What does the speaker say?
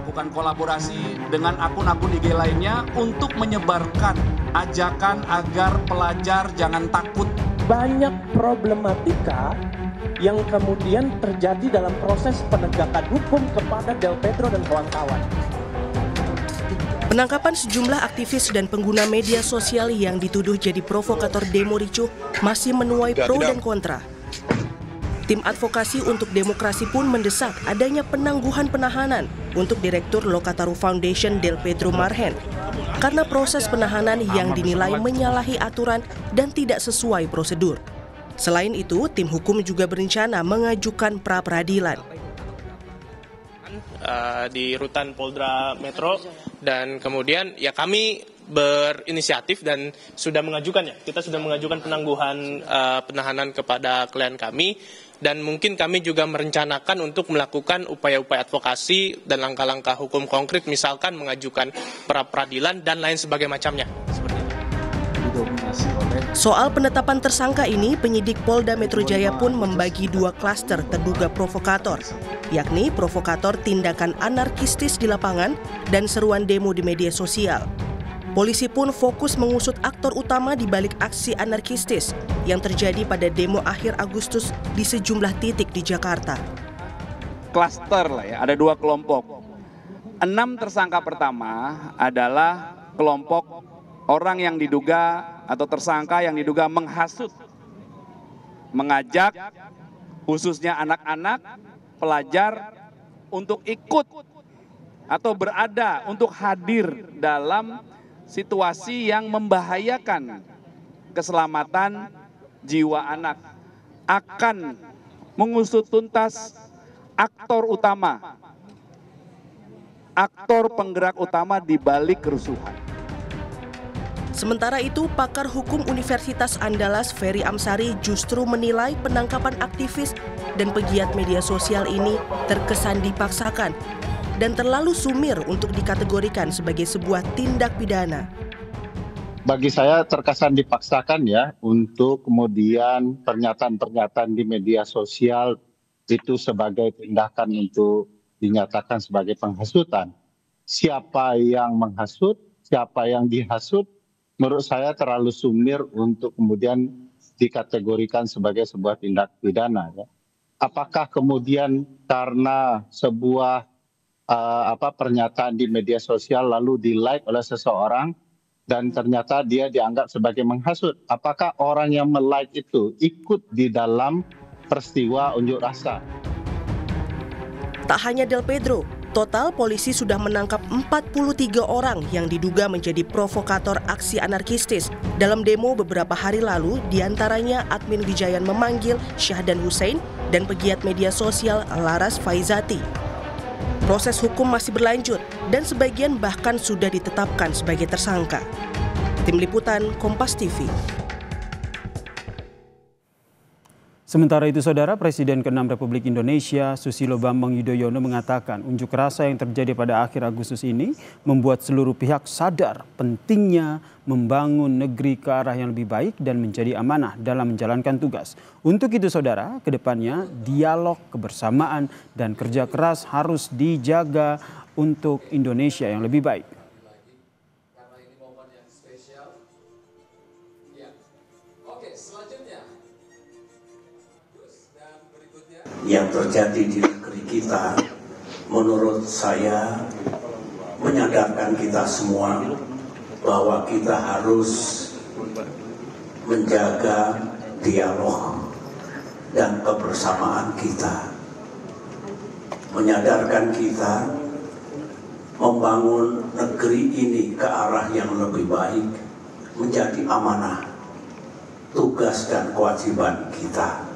melakukan kolaborasi dengan akun-akun IG lainnya untuk menyebarkan ajakan agar pelajar jangan takut. Banyak problematika yang kemudian terjadi dalam proses penegakan hukum kepada Del Pedro dan kawan-kawan. Penangkapan sejumlah aktivis dan pengguna media sosial yang dituduh jadi provokator demo ricuh masih menuai pro dan kontra. Tim advokasi untuk demokrasi pun mendesak adanya penangguhan penahanan untuk Direktur Lokataru Foundation Del Pedro Marhen karena proses penahanan yang dinilai menyalahi aturan dan tidak sesuai prosedur. Selain itu, tim hukum juga berencana mengajukan pra-peradilan. Di rutan Polda Metro, dan kemudian ya kami berinisiatif dan sudah mengajukan, kita sudah mengajukan penangguhan penahanan kepada klien kami, dan mungkin kami juga merencanakan untuk melakukan upaya-upaya advokasi dan langkah-langkah hukum konkret, misalkan mengajukan pra-peradilan dan lain sebagainya macamnya. Seperti itu. Soal penetapan tersangka ini, penyidik Polda Metro Jaya pun membagi dua klaster terduga provokator, yakni provokator tindakan anarkistis di lapangan dan seruan demo di media sosial. Polisi pun fokus mengusut aktor utama di balik aksi anarkistis yang terjadi pada demo akhir Agustus di sejumlah titik di Jakarta. Klaster lah ya, ada dua kelompok. 6 tersangka pertama adalah kelompok orang yang diduga atau tersangka yang diduga menghasut, mengajak khususnya anak-anak, pelajar untuk ikut atau berada, untuk hadir dalam situasi yang membahayakan keselamatan jiwa anak. Akan mengusut tuntas aktor utama, aktor penggerak utama di balik kerusuhan. Sementara itu, pakar hukum Universitas Andalas Ferry Amsari justru menilai penangkapan aktivis dan pegiat media sosial ini terkesan dipaksakan dan terlalu sumir untuk dikategorikan sebagai sebuah tindak pidana. Bagi saya terkesan dipaksakan ya, untuk kemudian pernyataan-pernyataan di media sosial itu sebagai tindakan untuk dinyatakan sebagai penghasutan. Siapa yang menghasut, siapa yang dihasut, menurut saya terlalu sumir untuk kemudian dikategorikan sebagai sebuah tindak pidana. Ya. Apakah kemudian karena sebuah pernyataan di media sosial lalu di-like oleh seseorang dan ternyata dia dianggap sebagai menghasut? Apakah orang yang me-like itu ikut di dalam peristiwa unjuk rasa? Tak hanya Del Pedro, total polisi sudah menangkap 43 orang yang diduga menjadi provokator aksi anarkistis. Dalam demo beberapa hari lalu, diantaranya admin Wijayan memanggil Syahdan Hussein dan pegiat media sosial Laras Faizati. Proses hukum masih berlanjut dan sebagian bahkan sudah ditetapkan sebagai tersangka. Tim Liputan Kompas TV. Sementara itu, Saudara, Presiden ke-6 Republik Indonesia Susilo Bambang Yudhoyono mengatakan unjuk rasa yang terjadi pada akhir Agustus ini membuat seluruh pihak sadar pentingnya membangun negeri ke arah yang lebih baik dan menjadi amanah dalam menjalankan tugas. Untuk itu, Saudara, kedepannya dialog, kebersamaan, dan kerja keras harus dijaga untuk Indonesia yang lebih baik. Yang terjadi di negeri kita, menurut saya menyadarkan kita semua bahwa kita harus menjaga dialog dan kebersamaan kita, menyadarkan kita membangun negeri ini ke arah yang lebih baik menjadi amanah, tugas dan kewajiban kita.